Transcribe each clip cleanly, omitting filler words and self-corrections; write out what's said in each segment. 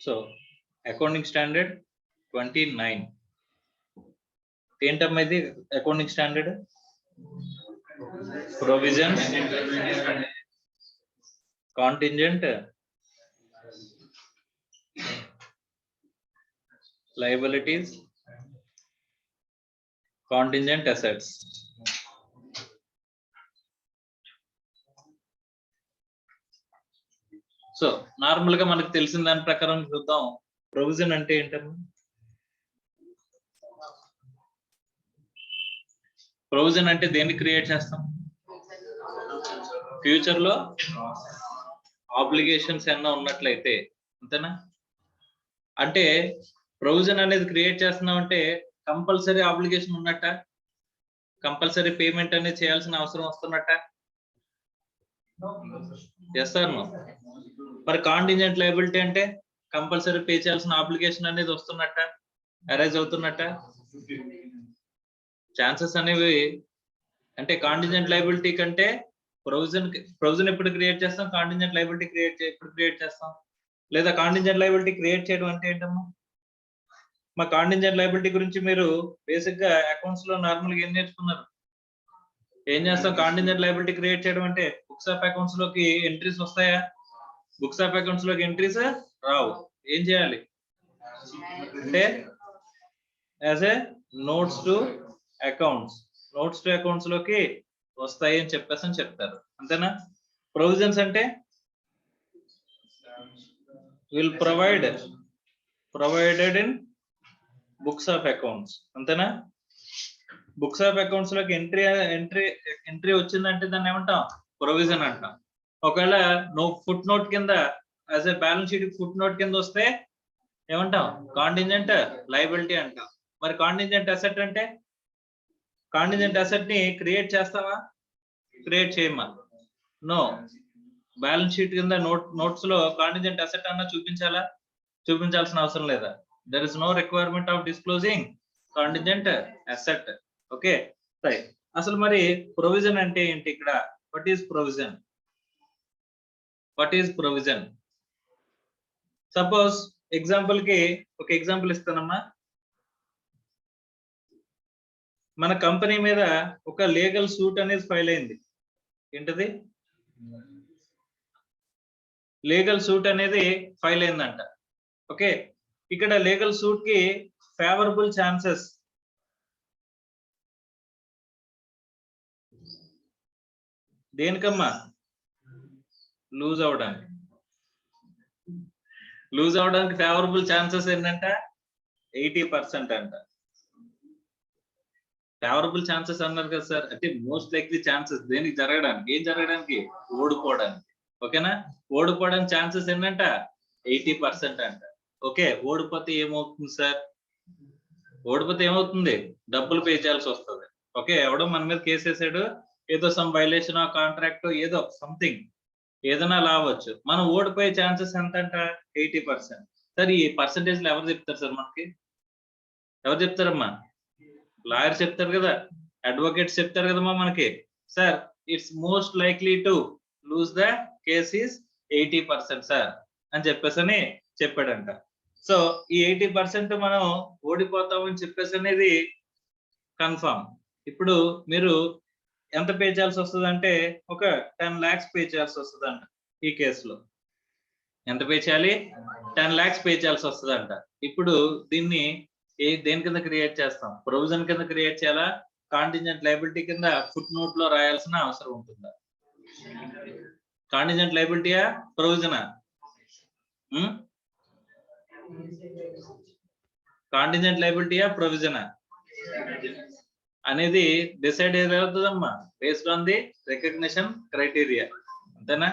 So accounting standard 29 ఏంటమ్మా ఇది accounting standard? Provisions, contingent liabilities, contingent assets. So normal గా మనకు తెలిసిన దాని ప్రకారం చూద్దాం. ప్రొవిజన్ అంటే ఏంటమ్మా? ప్రొవిజన్ అంటే దేన్ని క్రియేట్ చేస్తాం? ఫ్యూచర్ లో ఆబ్లిగేషన్స్ ఏమన్నా ఉన్నట్లయితే, అంతేనా? అంటే ప్రొవిజన్ అనేది క్రియేట్ చేస్తున్నాం అంటే కంపల్సరీ ఆబ్లిగేషన్ ఉన్నట్ట, కంపల్సరీ పేమెంట్ అనేది చేయాల్సిన అవసరం వస్తున్నట్ట? చేస్తాను. మరి కాంటింజెంట్ లయబిలిటీ అంటే కంపల్సరీ పే చేయాల్సిన ఆబ్లిగేషన్ అనేది వస్తున్నట్ట, అరైజ్ అవుతున్నట్ట? ఛాన్సెస్ అనేవి అంటే కాంటింజెంట్ లయబిలిటీ కంటే ప్రొవిజన్ ఎప్పుడు క్రియేట్ చేస్తాం, కాంటింజెంట్ లయబిలిటీ ఎప్పుడు క్రియేట్ చేస్తాం? లేదా కాంటింజెంట్ లయబిలిటీ క్రియేట్ చేయడం అంటే ఏంటమ్మా? మా కాంటింజెంట్ లయబిలిటీ గురించి మీరు బేసిక్ గా అకౌంట్స్ లో నార్మల్ గా ఏం నేర్చుకున్నారు? ఏం చేస్తాం? కాంటింజెంట్ లయబిలిటీ క్రియేట్ చేయడం అంటే బుక్స్ ఆఫ్ అకౌంట్స్ లోకి ఎంట్రీస్ వస్తాయా? బుక్స్ ఆఫ్ అకౌంట్స్ లోకి ఎంట్రీస్ రావు. ఏం చేయాలి అంటే as a notes to accounts లోకి వస్తాయి అని చెప్పేసి చెప్తారు, అంతేనా? ప్రొవిజన్స్ అంటే will provided in books of accounts, అంతేనా? బుక్స్ ఆఫ్ అకౌంట్స్ లోకి ఎంట్రీ వచ్చిందంటే దాన్ని ఏమంటాం? ప్రొవిజన్ అంటాం. ఒకవేళ ఫుట్ నోట్ కింద as a balance sheet foot note కింద వస్తే ఏమంటాం? కాంటింజెంట్ లయబిలిటీ అంటాం. మరి కాంటింజెంట్ అసెట్ అంటే కాంటింజెంట్ అసెట్ ని క్రియేట్ చేస్తావా, క్రియేట్ చేయమా? నో. బ్యాలెన్స్ షీట్ కింద నోట్స్ లో కాంటింజెంట్ అసెట్ అన్న చూపించాలా, చూపించాల్సిన అవసరం లేదా? There is no requirement of disclosing contingent asset. Okay right. అసలు మరి ప్రొవిజన్ అంటే ఏంటి ఇక్కడ? What is provision? Suppose example కి ఒక ఎగ్జాంపుల్ ఇస్తానమ్మా. మన కంపెనీ మీద ఒక లీగల్ సూట్ అనేది ఫైల్ అయింది. ఏంటది? లీగల్ సూట్ అనేది ఫైల్ అయిందంట. ఓకే, ఇక్కడ లీగల్ సూట్ కి ఫేవరబుల్ ఛాన్సెస్ దేనికమ్మా? లూజ్ అవడానికి ఫేవరబుల్ ఛాన్సెస్ ఏంటంట? 80% అంట. ఫేవరబుల్ ఛాన్సెస్ అన్నారు కదా సార్, అంటే మోస్ట్ లైక్లీ ఛాన్సెస్ దేనికి జరగడానికి? ఏం జరగడానికి? ఓడిపోవడానికి. ఓకేనా? ఓడిపోవడానికి ఛాన్సెస్ ఏంటంట? 80% అంట. ఓకే, ఓడిపోతే ఏమవుతుంది సార్? ఓడిపోతే ఏమవుతుంది? డబ్బులు పే చేయాల్సి వస్తుంది. ఓకే, ఎవడో మన మీద కేసు వేసాడు, ఏదో సమ్ వైలేషన్ ఆఫ్ కాంట్రాక్ట్, ఏదో సంథింగ్ ఏదైనా లావచ్చు. మనం ఓడిపోయే ఛాన్సెస్ ఎంత అంట? 80%. సార్ ఈ పర్సంటేజ్ లో ఎవరు చెప్తారు సార్ మనకి? ఎవరు చెప్తారమ్మా? లాయర్ చెప్తారు కదా, అడ్వకేట్స్ చెప్తారు కదమ్మా మనకి. Sir it's most likely to lose the case is 80% sir అని చెప్పేసి చెప్పాడంట. సో ఈ 80% మనం ఓడిపోతామని చెప్పేసి అనేది కన్ఫర్మ్. ఇప్పుడు మీరు ఎంత పే చేయాల్సి వస్తుంది అంటే ఒక 10 lakhs పే చేయాల్సి వస్తుందంట. ఈ కేసులో ఎంత పే చేయాలి? 10 lakhs పే చేయాల్సి వస్తుందంట. ఇప్పుడు దీన్ని దేని కింద క్రియేట్ చేస్తాం? ప్రొవిజన్ కింద క్రియేట్ చేయాలా, కాంటింజెంట్ లయబిలిటీ కింద ఫుట్ నోట్ లో రాయాల్సిన అవసరం ఉంటుందా? కాంటింజెంట్ లయబిలిటీయా, ప్రొవిజనా? కాంటింజెంట్ లయబిలిటీయా, ప్రొవిజనా అనేది డిసైడ్ ఏదవుతుందమ్మా? Based on the recognition criteria, అంతేనా?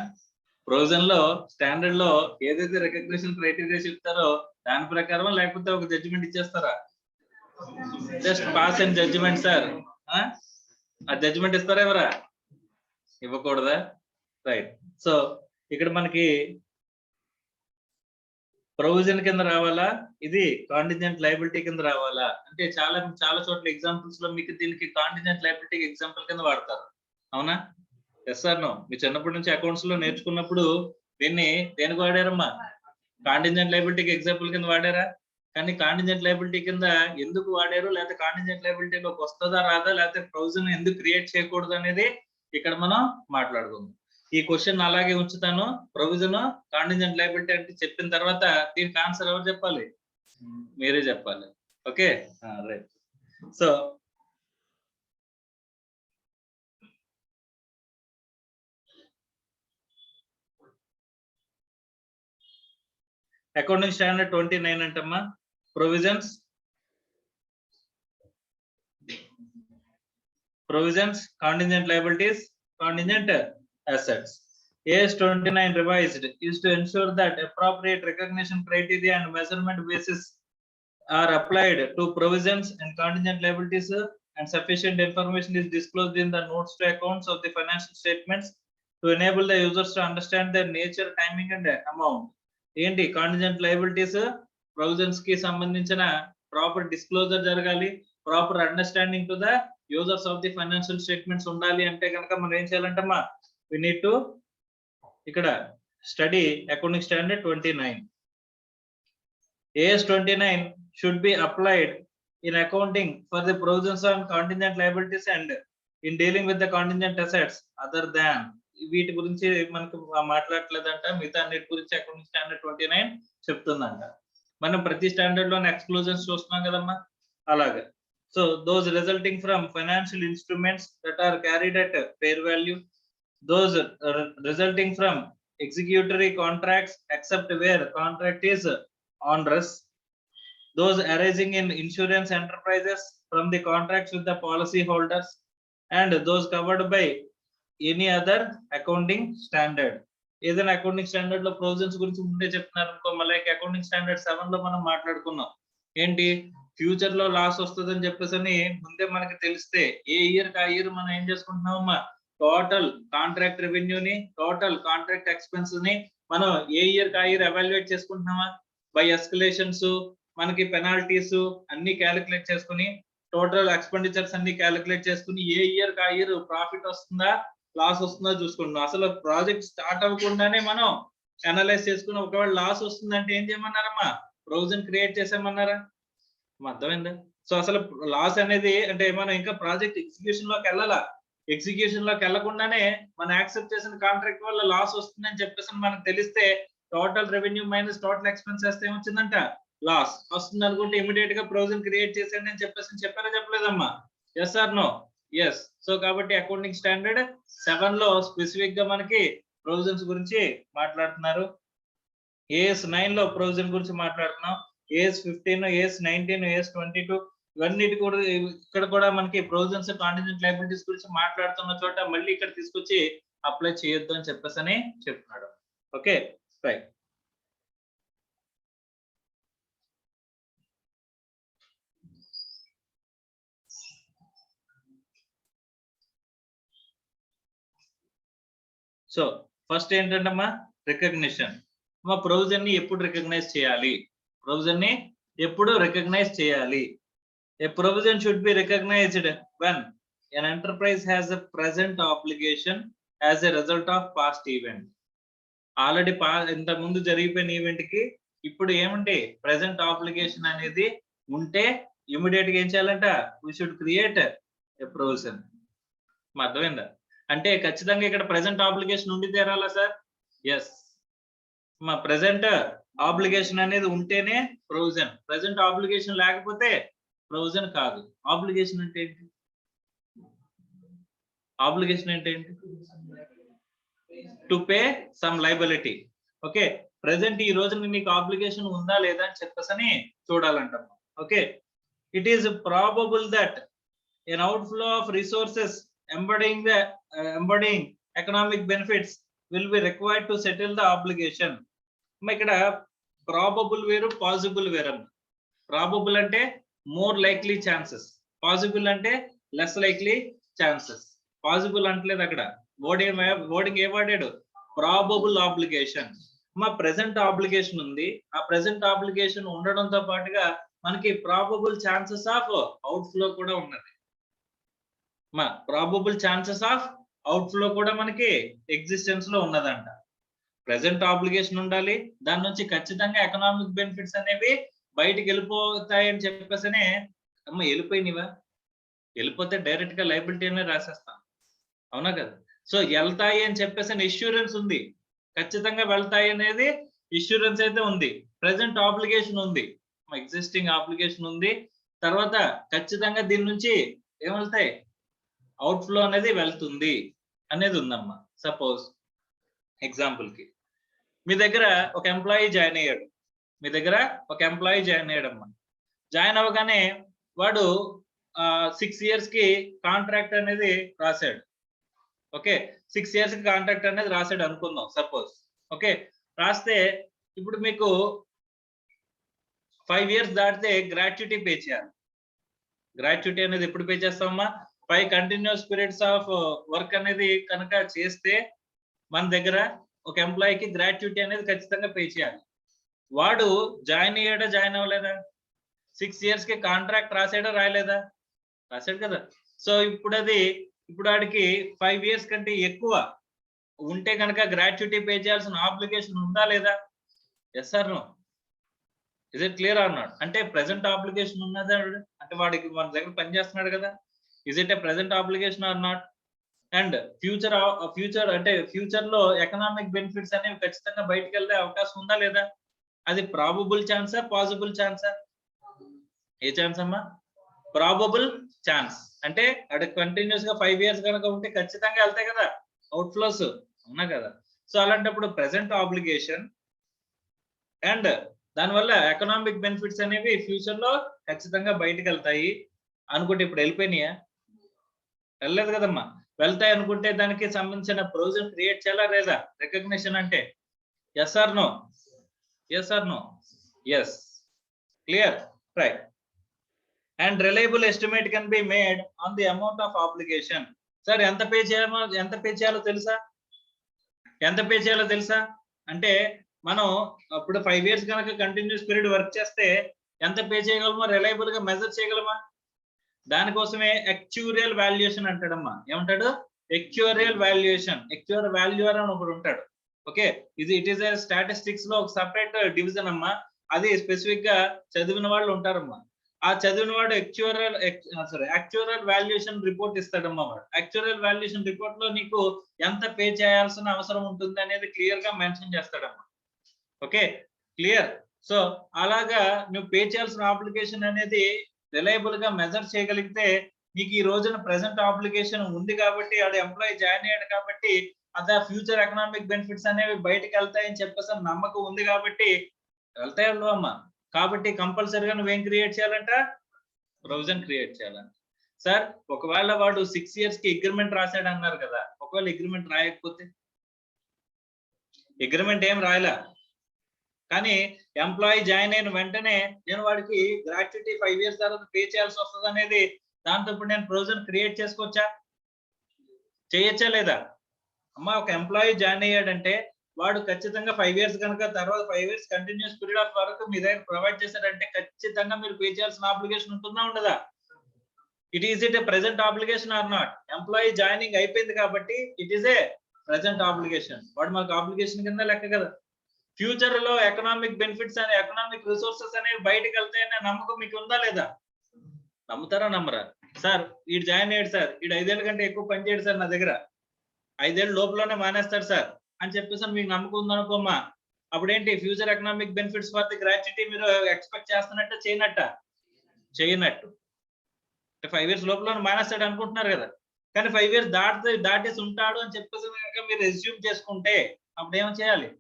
ప్రొవిజన్ లో స్టాండర్డ్ లో ఏదైతే రికగ్నిషన్ క్రైటీరియా చెప్తారో దాని ప్రకారం, లేకపోతే ఒక జడ్జిమెంట్ ఇచ్చేస్తారా? Just pass and judgement sir. ఆ జడ్జిమెంట్ ఇస్తారా ఎవరా? ఇవ్వకూడదా? రైట్. సో ఇక్కడ మనకి ప్రొవిజన్ కింద రావాలా, ఇది కాంటింజెంట్ లయబిలిటీ కింద రావాలా అంటే చాలా చోట్ల ఎగ్జాంపుల్స్ లో మీకు దీనికి కాంటింజెంట్ లయబిలిటీ ఎగ్జాంపుల్ కింద వాడతారు. అవునా? Yes sir no? మీ చిన్నప్పటి నుంచి అకౌంట్స్ లో నేర్చుకున్నప్పుడు దీన్ని దేనికి వాడారమ్మా? కాంటింజెంట్ లయబిలిటీకి ఎగ్జాంపుల్ కింద వాడారా? కానీ కాంటింజెంట్ లయబిలిటీ కింద ఎందుకు వాడారు, లేకపోతే కాంటింజెంట్ లయబిలిటీలోకి వస్తుందా రాదా, లేకపోతే ప్రొవిజన్ ఎందుకు క్రియేట్ చేయకూడదు అనేది ఇక్కడ మనం మాట్లాడుకుందాం. ఈ క్వశ్చన్ అలాగే ఉంచుతాను. ప్రొవిజన్ కాంటింజెంట్ లయబిలిటీ అంటే చెప్పిన తర్వాత దీనికి ఆన్సర్ ఎవరు చెప్పాలి? మీరే చెప్పాలి. Okay, right. So accounting standard 29 అంటమ్మా, provisions contingent liabilities, contingent assets. AS 29 revised is to ensure that appropriate recognition criteria and measurement basis are applied to provisions and contingent liabilities, and sufficient information is disclosed in the notes to accounts of the financial statements to enable the users to understand their nature, timing and amount. ఏంటి contingent liabilities, provisions కి సంబంధించిన proper disclosure జరగాలి, proper understanding to the users of the financial statements ఉండాలి. అంటే కనుక మనం ఏం చేయాలంటమ్మా, we need to ఇక్కడ study accounting standard 29. AS 29 should be applied in accounting for the provisions on contingent liabilities and in dealing with the contingent assets other than. వీటి గురించి మనకు మాట్లాడలేదంట, మిగతా అన్నిటి గురించి అకౌంటింగ్ స్టాండర్డ్ 29 చెప్తుందంట. మనం ప్రతి స్టాండర్డ్ లోనే ఎక్స్క్లూజన్స్ చూస్తున్నాం కదమ్మా, అలాగే. So those resulting from financial instruments that are carried at fair value, those resulting from executory contracts except where contract is onerous, those arising in insurance enterprises from the contracts with the policy holders, and those covered by any other accounting standard. ఏదైనా accounting standard లో provisions గురించి ముందే చెప్తున్నారు అనుకో, మళ్ళీ accounting standard 7 లో మనం మాట్లాడుకున్నాం ఏంటి, ఫ్యూచర్ లో లాస్ వస్తుందని చెప్పేసి అని ముందే మనకి తెలిస్తే ఏ ఇయర్ కి ఆ ఇయర్ మనం ఏం చేసుకుంటున్నామమ్మా, టోటల్ కాంట్రాక్ట్ రెవెన్యూని, టోటల్ కాంట్రాక్ట్ ఎక్స్పెన్స్ ని మనం ఏ ఇయర్ కి ఆ ఇయర్ ఎవాల్యుయేట్ చేసుకుంటున్నామా, బై ఎస్కలేషన్స్, మనకి పెనాల్టీస్ అన్ని క్యాలిక్యులేట్ చేసుకుని, టోటల్ ఎక్స్పెండిచర్స్ అన్ని క్యాలిక్యులేట్ చేసుకుని ఏ ఇయర్ కి ఆ ఇయర్ ప్రాఫిట్ వస్తుందా లాస్ వస్తుందా చూసుకుంటున్నాం. అసలు ప్రాజెక్ట్ స్టార్ట్ అవ్వకుండానే మనం అనలైజ్ చేసుకుని ఒకవేళ లాస్ వస్తుందంటే ఏం చేయమన్నారమ్మా, ప్రొవిజన్ క్రియేట్ చేసామన్నారా? అర్థమైందా? సో అసలు లాస్ అనేది అంటే మనం ఇంకా ప్రాజెక్ట్ ఎగ్జిక్యూషన్ లోకి వెళ్ళాలా, ఎగ్జిక్యూషన్ లోకి వెళ్లకుండానే మనం యాక్సెప్ట్ చేసిన కాంట్రాక్ట్ వల్ల లాస్ వస్తుందని చెప్పేసి మనకు తెలిస్తే total revenue minus total expense చేస్తే ఏమొచ్చిందంట, లాస్ వస్తుంది అనుకుంటే ఇమీడియట్ గా ప్రొవిజన్ క్రియేట్ చేసేయండి అని చెప్పేసి చెప్పారా చెప్పలేదమ్మా? Yes or no? Yes. So కాబట్టి అకౌంటింగ్ స్టాండర్డ్ 7 లో స్పెసిఫిక్ గా మనకి ప్రొవిజన్స్ గురించి మాట్లాడుతున్నారు. AS 9 లో ప్రొవిజన్ గురించి మాట్లాడుతున్నాం. AS 15, AS 19, AS 22 ఇవన్నిటి కూడా ఇక్కడ కూడా మనకి ప్రొవిజన్స్ కాంటింజెంట్ లయబిలిటీస్ గురించి మాట్లాడుతున్న చోట మళ్ళీ ఇక్కడ తీసుకొచ్చి అప్లై చేయొద్దు అని చెప్పేసి అని చెప్తున్నాడు. Okay, right. సో ఫస్ట్ ఏంటంటమ్మా, రికగ్నిషన్. మా ప్రొవిజన్ ని ఎప్పుడు రికగ్నైజ్ చేయాలి, ప్రొవిజన్ ని ఎప్పుడు రికగ్నైజ్ చేయాలి. A provision should be recognized when an enterprise has a present obligation as a result of past event. Already ఇంత ముందు జరిగిపోయిన ఈవెంట్ కి ఇప్పుడు ఏమంటే ప్రెసెంట్ ఆబ్లిగేషన్ అనేది ఉంటే ఇమీడియట్ గా ఏం చేయాలంట, we should create a provision. అర్థమైందా? అంటే ఖచ్చితంగా ఇక్కడ ప్రెసెంట్ ఆబ్లిగేషన్ ఉండి తీరాలా సార్? ఎస్. మా ప్రెసెంట్ ఆబ్లిగేషన్ అనేది ఉంటేనే ప్రొవిజన్, ప్రెసెంట్ ఆబ్లిగేషన్ లేకపోతే ప్రొవిజన్ కాదు. ఆబ్లిగేషన్ అంటే ఏంటి, ఆబ్లిగేషన్ అంటే ఏంటి, to pay some liability. Okay, present ఈ రోజు నీకు ఆబ్లిగేషన్ ఉందా లేదా అని చెప్పేసి చూడాలంటాం. Okay, it is probable that an outflow of resources embodying economic benefits will be required to settle the obligation. ఇక్కడ ప్రాబబుల్ వేరు, పాసిబుల్ వేరు. ప్రాబబుల్ అంటే మోర్ లైక్లీ ఛాన్సెస్, పాసిబుల్ అంటే లెస్ లైక్లీ ఛాన్సెస్. పాసిబుల్ అంటలేదు అక్కడ, వర్డింగ్ ఏ వాడాడు, probable obligation. మా present obligation ఉంది, ఆ ప్రెసెంట్ ఆబ్లిగేషన్ ఉండడంతో పాటుగా మనకి ప్రాబబుల్ ఛాన్సెస్ ఆఫ్ అవుట్ఫ్లో కూడా ఉన్నది. మా ప్రాబబుల్ ఛాన్సెస్ ఆఫ్ అవుట్ఫ్లో కూడా మనకి ఎగ్జిస్టెన్స్ లో ఉన్నదంట. ప్రెసెంట్ ఆబ్లిగేషన్ ఉండాలి, దాని నుంచి ఖచ్చితంగా ఎకనామిక్ బెనిఫిట్స్ అనేవి బయటికి వెళ్ళిపోతాయి అని చెప్పేసనే అమ్మ వెళ్ళిపోయినవా, వెళ్ళిపోతే డైరెక్ట్ గా లైబిలిటీ అనే రాసేస్తాం, అవునా కదా. సో వెళ్తాయి అని చెప్పేసి ఇన్సూరెన్స్ ఉంది, ఖచ్చితంగా వెళ్తాయి అనేది ఇన్సూరెన్స్ అయితే ఉంది. ప్రెసెంట్ ఆబ్లిగేషన్ ఉంది, ఎగ్జిస్టింగ్ ఆబ్లిగేషన్ ఉంది. తర్వాత ఖచ్చితంగా దీని నుంచి ఏం వెళ్తాయి, అవుట్ ఫ్లో అనేది వెళ్తుంది అనేది ఉందమ్మా. సపోజ్ ఎగ్జాంపుల్ కి మీ దగ్గర ఒక ఎంప్లాయీ జాయిన్ అయ్యాడు, మీ దగ్గర ఒక ఎంప్లాయీ జాయిన్ అయ్యాడమ్మా. జాయిన్ అవ్వగానే వాడు 6 years కి కాంట్రాక్ట్ అనేది రాశాడు. ఓకే, 6 years కి కాంట్రాక్ట్ అనేది రాశాడు అనుకుందాం సపోజ్. ఓకే, రాస్తే ఇప్పుడు మీకు 5 years దాటితే గ్రాట్యుటీ పే చేయాలి. గ్రాట్యుటీ అనేది ఎప్పుడు పే చేస్తామమ్మా, 5 continuous periods ఆఫ్ వర్క్ అనేది కనుక చేస్తే మన దగ్గర ఒక ఎంప్లాయీకి గ్రాట్యుటీ అనేది ఖచ్చితంగా పే చేయాలి. వాడు జాయిన్ అయ్యాడా, జాయిన్ అవ్వలేదా, 6 years కి కాంట్రాక్ట్ రాసాడా రాయలేదా, రాశాడు కదా. సో ఇప్పుడు వాడికి 5 years కంటే ఎక్కువ ఉంటే కనుక గ్రాట్యుటీ పే చేయాల్సిన ఆబ్లిగేషన్ ఉందా లేదా, yes or no, is it clear or not. అంటే ప్రెసెంట్ ఆబ్లిగేషన్ ఉన్నదా, అంటే వాడికి మన దగ్గర పని చేస్తున్నాడు కదా, is it a present obligation or not. And future అంటే ఫ్యూచర్ లో ఎకనామిక్ బెనిఫిట్స్ అనేవి ఖచ్చితంగా బయటకు వెళ్ళే అవకాశం ఉందా లేదా, అది ప్రాబబుల్ ఛాన్సా పాసిబుల్ ఛాన్సా, ఏ ఛాన్స్ అమ్మా, ప్రాబబుల్ ఛాన్స్. అంటే అది కంటిన్యూస్ గా 5 years కనుక ఉంటే ఖచ్చితంగా వెళ్తాయి కదా అవుట్ ఫ్లోస్, అవునా కదా. సో అలాంటప్పుడు ప్రెసెంట్ ఆబ్లిగేషన్ అండ్ దానివల్ల ఎకనామిక్ బెనిఫిట్స్ అనేవి ఫ్యూచర్ లో ఖచ్చితంగా బయటకు వెళ్తాయి అనుకుంటే ఇప్పుడు వెళ్ళిపోయినాయా, వెళ్ళలేదు కదమ్మా. వెళ్తాయి అనుకుంటే దానికి సంబంధించిన ప్రొవిజన్ క్రియేట్ చేయాలా లేదా, రికగ్నిషన్ అంటే yes or no, yes or no, yes, clear, right. And reliable estimate can be made on the amount of obligation. Sir ఎంత పే చేయాలో తెలుసా, ఎంత పే చేయాలో తెలుసా అంటే మనం అప్పుడు 5 years కనుక కంటిన్యూస్ పీరియడ్ వర్క్ చేస్తే ఎంత పే చేయగలమో రిలయబుల్ గా మెజర్ చేయగలమా, దానికోసమే యాక్చురియల్ వాల్యుయేషన్ అంటాడమ్మా. ఏమంటాడు, యాక్చురియల్ వాల్యుయేషన్, యాక్చువల్ వాల్యూయర్ అని ఒకడు ఉంటాడు. Okay, it is A statistics లో ఒక సపరేట్ డివిజన్ అమ్మా. అది స్పెసిఫిక్ గా చదివిన వాళ్ళు ఉంటారమ్మా. ఆ చదివిన వాడు యాక్చువల్ వాల్యుయేషన్ రిపోర్ట్ ఇస్తాడమ్మా. వాడు యాక్చువల్ వాల్యుయేషన్ రిపోర్ట్ లో నీకు ఎంత పే చేయాల్సిన అవసరం ఉంటుంది అనేది క్లియర్ గా మెన్షన్ చేస్తాడమ్మా. Okay, clear. సో అలాగా నువ్వు పే చేయాల్సిన అప్లికేషన్ అనేది రిలయబుల్ గా మెజర్ చేయగలిగితే నీకు ఈ రోజున ప్రెసెంట్ ఆబ్లిగేషన్ ఉంది కాబట్టి ఆడ ఎంప్లాయీ జాయిన్ అయ్యాడు కాబట్టి అదే ఫ్యూచర్ ఎకనామిక్ బెనిఫిట్స్ అనేవి బయటకు వెళ్తాయని చెప్పేసి నమ్మకం ఉంది కాబట్టి వెళ్తాయి అమ్మా. కాబట్టి కంపల్సరీగా నువ్వేం క్రియేట్ చేయాలంట, ప్రొవిజన్ క్రియేట్ చేయాలంట. సార్ ఒకవేళ వాడు 6 years కి అగ్రిమెంట్ రాశాడు అన్నారు కదా, ఒకవేళ అగ్రిమెంట్ రాయకపోతే, అగ్రిమెంట్ ఏం రాయలా కానీ ఎంప్లాయీ జాయిన్ అయిన వెంటనే నేను వాడికి గ్రాట్యుటీ 5 years తర్వాత పే చేయాల్సి వస్తుంది అనేది దాంతో ఇప్పుడు నేను ప్రొవిజన్ క్రియేట్ చేసుకోవచ్చా, చేయొచ్చా లేదా అమ్మా. ఒక ఎంప్లాయీ జాయిన్ అయ్యాడంటే వాడు ఖచ్చితంగా 5 years కనుక తర్వాత 5 years కంటిన్యూస్ పీరియడ్ ఆఫ్ వరకు మీ దగ్గర ప్రొవైడ్ చేశాడంటే ఖచ్చితంగా మీరు పే చేయాల్సిన ఆబ్లిగేషన్ ఉంటుందా ఉండదా, it a present obligation or not. Employee joining అయిపోయింది కాబట్టి it is a present obligation, వాడు మనకు ఆబ్లిగేషన్ కింద లెక్క కదా. ఫ్యూచర్ లో ఎకనామిక్ బెనిఫిట్స్ అనే ఎకనామిక్ రిసోర్సెస్ అనేవి బయటకు వెళ్తాయనే నమ్మకం మీకు ఉందా లేదా, నమ్ముతారా నమ్మరా. సార్ వీడు జాయిన్ అయ్యాడు సార్, వీడు 5 ఏళ్ళ కంటే ఎక్కువ పని చేయడు సార్ నా దగ్గర, 5 ఏళ్ళ లోపలనే మానేస్తాడు సార్ అని చెప్పేసి మీకు నమ్మకం ఉందనుకోమ్మా. అప్పుడేంటి future economic benefits for the gratuity మీరు ఎక్స్పెక్ట్ చేస్తున్నట్టు చేయనట్టు. 5 years లోపల మానేస్తాడు అనుకుంటున్నారు కదా, కానీ 5 years దాటేసి ఉంటాడు అని చెప్పేసి మీరు రెజ్యూమ్ చేసుకుంటే అప్పుడు ఏం చేయాలి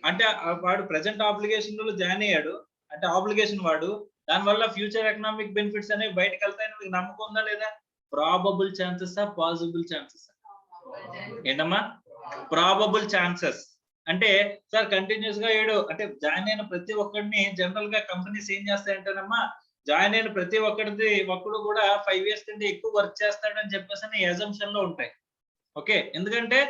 అంటే వాడు ప్రెసెంట్ ఆబ్లిగేషన్ లో జాయిన్ అయ్యాడు అంటే ఆబ్లిగేషన్ వాడు, దానివల్ల ఫ్యూచర్ ఎకనామిక్ బెనిఫిట్స్ అనేవి బయటకు వెళ్తాయని మీకు నమ్మకం ఉందా లేదా, ప్రాబబుల్ ఛాన్సెస్ పాసిబుల్ ఛాన్సెస్ ఏంటమ్మా, ప్రాబబుల్ ఛాన్సెస్. అంటే సార్ కంటిన్యూస్ గా అంటే జాయిన్ అయిన ప్రతి ఒక్కడిని జనరల్ గా కంపెనీస్ ఏం చేస్తాయంటేనమ్మా, జాయిన్ అయిన ప్రతి ఒక్కడు కూడా 5 years కంటే ఎక్కువ వర్క్ చేస్తాడని చెప్పేసి అజంప్షన్ లో ఉంటాయి. ఓకే, ఎందుకంటే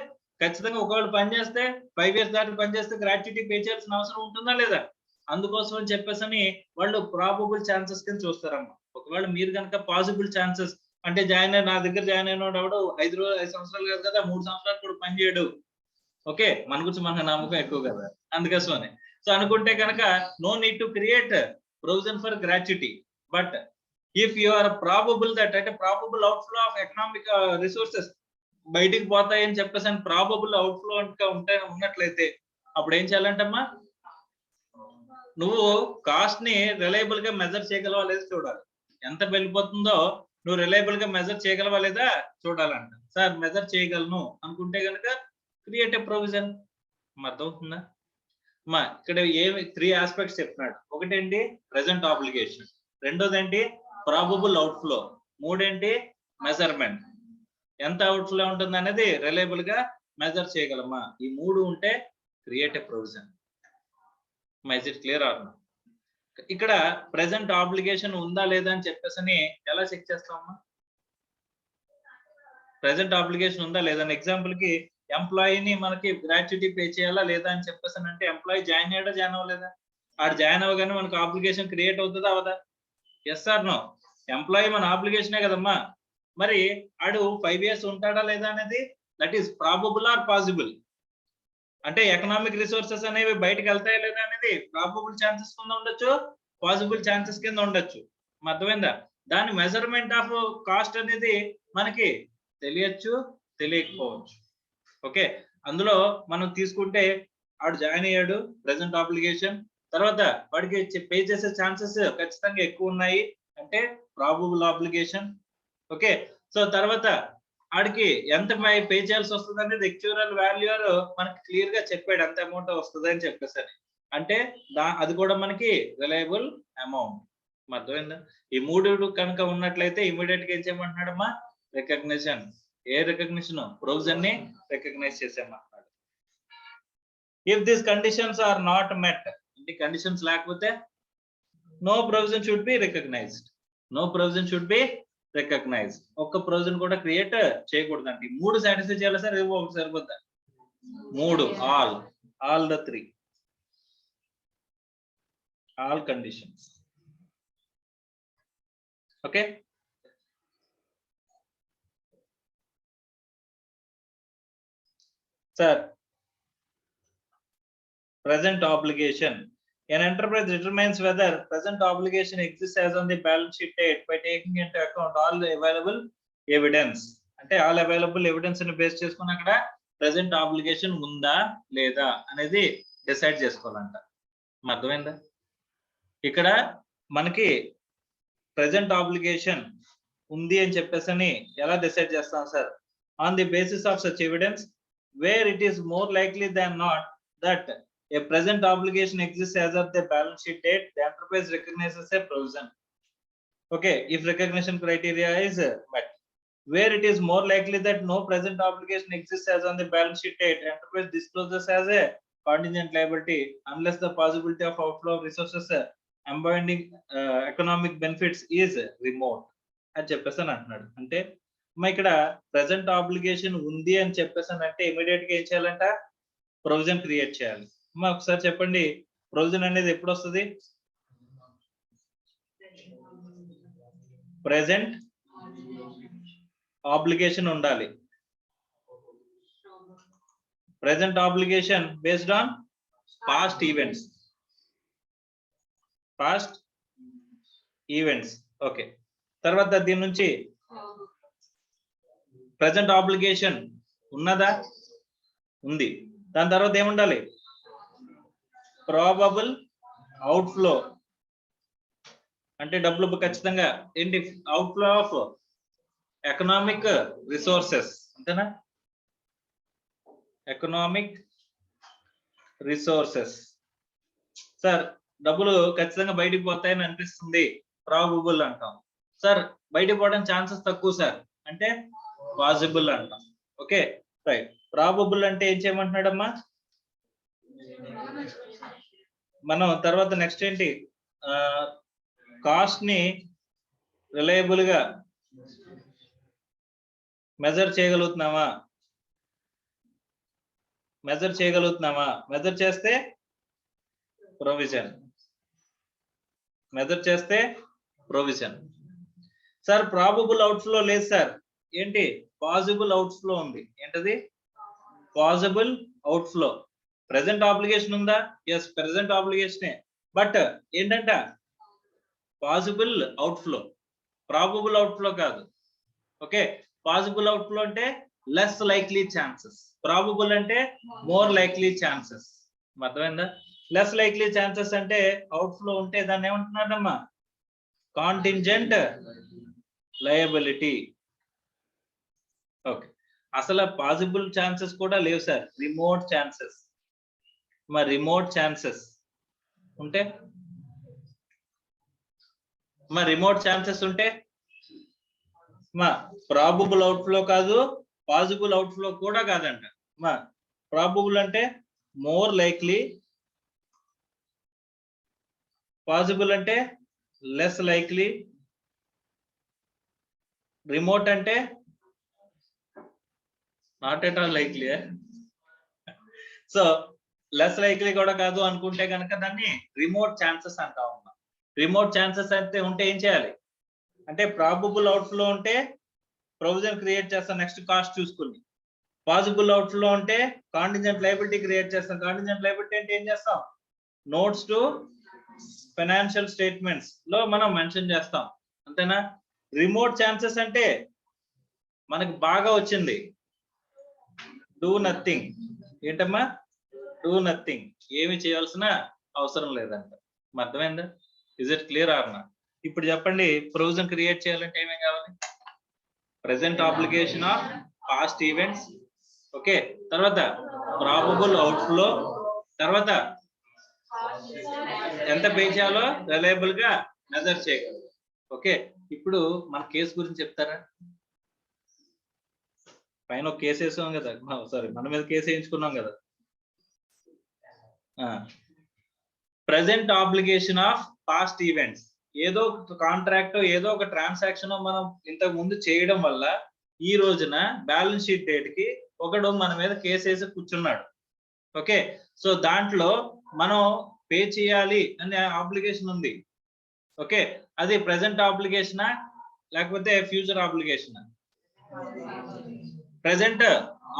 ఖచ్చితంగా ఒకవేళ పని చేస్తే 5 years దాటి పని చేస్తే గ్రాట్యుటీ పే చేయాల్సిన అవసరం ఉంటుందా లేదా, అందుకోసం అని చెప్పేసి వాళ్ళు ప్రాబబుల్ ఛాన్సెస్ కింద చూస్తారమ్మా. ఒకవేళ మీరు కనుక పాసిబుల్ ఛాన్సెస్ అంటే నా దగ్గర జాయిన్ అయినోడు ఎవడు 5 సంవత్సరాలు కాదు కదా 3 సంవత్సరాలు కూడా పని చేయడు, ఓకే, మన గురించి మనకు నమ్మకం ఎక్కువ కదా, అందుకోసమని. సో అనుకుంటే కనుక no need to create provision for gratuity. But if you are probable that అంటే probable outflow of economic resources బయటికి పోతాయని చెప్పేసి అని ప్రాబబుల్ అవుట్ఫ్లో ఉన్నట్లయితే అప్పుడు ఏం చేయాలంటమ్మా, నువ్వు కాస్ట్ ని రిలయబుల్ గా మెజర్ చేయగలవా లేదా చూడాలి. ఎంత వెళ్ళిపోతుందో నువ్వు రిలయబుల్ గా మెజర్ చేయగలవా లేదా చూడాలంట. సార్ మెజర్ చేయగలను అనుకుంటే కనుక క్రియేట్ ఏ ప్రొవిజన్. అర్థమవుతుందా మా? ఇక్కడ ఏమి 3 ఆస్పెక్ట్స్ చెప్తున్నాడు. ఒకటేంటి ప్రెసెంట్ ఆబ్లిగేషన్, రెండోదేంటి ప్రాబబుల్ అవుట్ఫ్లో, మూడేంటి మెజర్మెంట్. ఎంత అవుట్ఫ్లో ఉంటుంది అనేది రిలయబుల్ గా మెజర్ చేయగలమా, ఈ 3 ఉంటే create a provision. Is it clear or no? ఇక్కడ ప్రెసెంట్ ఆబ్లిగేషన్ ఉందా లేదా అని చెప్పేసి ఎలా చెక్ చేస్తామమ్మా? ప్రెసెంట్ ఆబ్లిగేషన్ ఉందా లేదా? ఎగ్జాంపుల్ కి ఎంప్లాయీని మనకి గ్రాట్యుటీ పే చేయాలా లేదా అని చెప్పేసి అంటే ఎంప్లాయీ జాయిన్ అయ్యాడా జాయిన్ అవ్వలేదా? ఆడు జాయిన్ అవ్వగానే మనకు ఆబ్లిగేషన్ క్రియేట్ అవుతుందా అవదా? Yes or no? ఎంప్లాయీ మన ఆబ్లిగేషనే కదమ్మా. మరి ఆడు 5 years ఉంటాడా లేదా అనేది that is probable or possible. అంటే ఎకనామిక్ రిసోర్సెస్ అనేవి బయటకు వెళ్తాయా లేదా అనేది ప్రాబబుల్ ఛాన్సెస్ కింద ఉండొచ్చు, పాసిబుల్ ఛాన్సెస్ కింద ఉండొచ్చు. అర్థమైందా? దాని మెజర్మెంట్ ఆఫ్ కాస్ట్ అనేది మనకి తెలియచ్చు, తెలియకపోవచ్చు. ఓకే, అందులో మనం తీసుకుంటే ఆడు జాయిన్ అయ్యాడు, ప్రెసెంట్ ఆబ్లిగేషన్, తర్వాత వాడికి పే చేసే ఛాన్సెస్ ఖచ్చితంగా ఎక్కువ ఉన్నాయి అంటే ప్రాబబుల్ ఆబ్లిగేషన్. ఓకే, సో తర్వాత ఆడికి ఎంత పే చేయాల్సి వస్తుంది అనేది యాక్చువల్ వాల్యూర్ మనకి క్లియర్ గా చెప్పాడు, ఎంత అమౌంట్ వస్తుంది అని చెప్పేసి. అంటే అది కూడా మనకి రిలయబుల్ అమౌంట్. అర్థమైందా? ఈ 3 కనుక ఉన్నట్లయితే ఇమీడియట్ గా ఏం చేయమంటున్నాడమ్మా, రికగ్నిషన్. ఏ రికగ్నిషన్? ప్రొవిజన్ ని రికగ్నైజ్ చేసేయమంటున్నాడు. If this conditions are not met, అంటే కండిషన్స్ లేకపోతే no provision should be recognised. No provision should be recognise. ఒక్క ప్రొవిజన్ కూడా క్రియేట్ చేయకూడదండి. 3 సాటిస్ఫై చేయాలి సార్, ఏవో ఒకటి సరిపోద్దా? 3 all the 3 all conditions. Okay, sir present obligation. An enterprise determines whether present obligation exists as on the balance sheet date by taking into account all available evidence. అంటే all available evidence ని base చేసుకుని అక్కడ present obligation ఉందా లేదా అనేది decide చేసుకోవాలంట. అర్థమైందా? ఇక్కడ మనకి present obligation ఉంది అని చెప్పేసి ఎలా డిసైడ్ చేస్తాం sir? On the basis of such evidence where it is more likely than not that a present obligation exists as of the balance sheet date, the enterprise recognizes a provision. Okay, if recognition criteria is met. Where it is more likely that no present obligation exists as on the balance sheet date, enterprise discloses as a contingent liability unless the possibility of outflow of resources embodying economic benefits is remote అని చెప్పేసి అంటున్నాడు. అంటే ఇక్కడ present obligation ఉంది అని చెప్పేసి అంటే immediate గా ఏం చేయాలంట, ప్రొవిజన్ క్రియేట్ చేయాలి. ఒకసారి చెప్పండి, ప్రొవిజన్ అనేది ఎప్పుడు వస్తుంది? ప్రెసెంట్ ఆబ్లిగేషన్ ఉండాలి. Present obligation based on past events. Past events. Okay, తర్వాత దీని నుంచి ప్రెసెంట్ ఆబ్లిగేషన్ ఉన్నదా? ఉంది. దాని తర్వాత ఏముండాలి? ప్రాబబుల్ అవుట్ఫ్లో, అంటే డబ్బులు ఖచ్చితంగా ఏంటి? అవుట్ఫ్లో ఆఫ్ ఎకనామిక్ రిసోర్సెస్, అంతేనా? Economic resources. సార్ డబ్బులు ఖచ్చితంగా బయటికి పోతాయని అనిపిస్తుంది, ప్రాబబుల్ అంటాం. సార్ బయటికి పోవడానికి ఛాన్సెస్ తక్కువ సార్ అంటే పాసిబుల్ అంటాం. Okay right. ప్రాబబుల్ అంటే ఏం చేయమంటున్నాడమ్మా? మనం తర్వాత నెక్స్ట్ ఏంటి, కాస్ట్ ని రిలయబుల్ గా మెజర్ చేయగలుగుతున్నామా? మెజర్ చేయగలుగుతున్నామా? మెజర్ చేస్తే ప్రొవిజన్. మెజర్ చేస్తే ప్రొవిజన్. సార్ ప్రాబబుల్ అవుట్ఫ్లో లేదు సార్, ఏంటి? పాసిబుల్ అవుట్ఫ్లో ఉంది. ఏంటది? Possible outflow. ప్రెసెంట్ ఆబ్లిగేషన్ ఉందా? ఎస్, ప్రెసెంట్ ఆబ్లిగేషనే. బట్ ఏంటంట, పాసిబుల్ అవుట్ఫ్లో, ప్రాబబుల్ అవుట్ఫ్లో కాదు. ఓకే, పాసిబుల్ అవుట్ఫ్లో అంటే లెస్ లైక్లీ ఛాన్సెస్, ప్రాబబుల్ అంటే మోర్ లైక్లీ ఛాన్సెస్. అర్థమైందా? లెస్ లైక్లీ ఛాన్సెస్ అంటే అవుట్ఫ్లో ఉంటే దాన్ని ఏమంటున్నారమ్మా? Contingent liability. ఓకే, అసలు పాసిబుల్ ఛాన్సెస్ కూడా లేవు సార్, రిమోట్ ఛాన్సెస్. మరి రిమోట్ ఛాన్సెస్ ఉంటే, మరి రిమోట్ ఛాన్సెస్ ఉంటే మా ప్రాబబుల్ అవుట్ఫ్లో కాదు, పాసిబుల్ అవుట్ఫ్లో కూడా కాదంట. మా ప్రాబబుల్ అంటే మోర్ లైక్లీ, పాసిబుల్ అంటే లెస్ లైక్లీ, రిమోట్ అంటే not at all likely. So less likely కూడా కాదు అనుకుంటే కనుక దాన్ని రిమోట్ ఛాన్సెస్ అంటా ఉన్నాం. రిమోట్ ఛాన్సెస్ అయితే ఉంటే ఏం చేయాలి అంటే, ప్రాబబుల్ అవుట్ఫ్లో ఉంటే ప్రొవిజన్ క్రియేట్ చేస్తాం, నెక్స్ట్ కాస్ట్ చూసుకుని. పాసిబుల్ అవుట్ఫ్లో ఉంటే కాంటింజెంట్ లయబిలిటీ క్రియేట్ చేస్తాం. కాంటింజెంట్ లయబిలిటీ అంటే ఏం చేస్తాం? నోట్స్ టు ఫైనాన్షియల్ స్టేట్మెంట్స్ లో మనం మెన్షన్ చేస్తాం, అంతేనా? రిమోట్ ఛాన్సెస్ అంటే మనకి బాగా వచ్చింది, డూ నథింగ్. ఏంటమ్మా? డూ నథింగ్, ఏమి చేయాల్సిన అవసరం లేదంట. అర్థమైందా? Is it clear or not? ఇప్పుడు చెప్పండి, ప్రొవిజన్ క్రియేట్ చేయాలంటే ఏమేం కావాలి? Present obligation of past events, okay, తర్వాత ప్రాబబుల్ అవుట్ఫ్లో, తర్వాత ఎంత పే చేయాలో రిలయబుల్ గా మెజర్ చేయగలరు. ఓకే, ఇప్పుడు మన కేసు గురించి చెప్తారా? పైన ఒక కేసు వేసాం కదా, సారీ మన మీద కేసు వేయించుకున్నాం కదా. Present obligation of past events, ఏదో ఒక కాంట్రాక్ట్, ఏదో ఒక ట్రాన్సాక్షన్ మనం ఇంతకు ముందు చేయడం వల్ల ఈ రోజున బ్యాలెన్స్ షీట్ డేట్ కి ఒకడు మన మీద కేసు వేసి కూర్చున్నాడు. ఓకే, సో దాంట్లో మనం పే చేయాలి అనే ఆబ్లిగేషన్ ఉంది. ఓకే, అది ప్రెసెంట్ ఆబ్లిగేషనా లేకపోతే ఫ్యూచర్ ఆబ్లిగేషనా? Present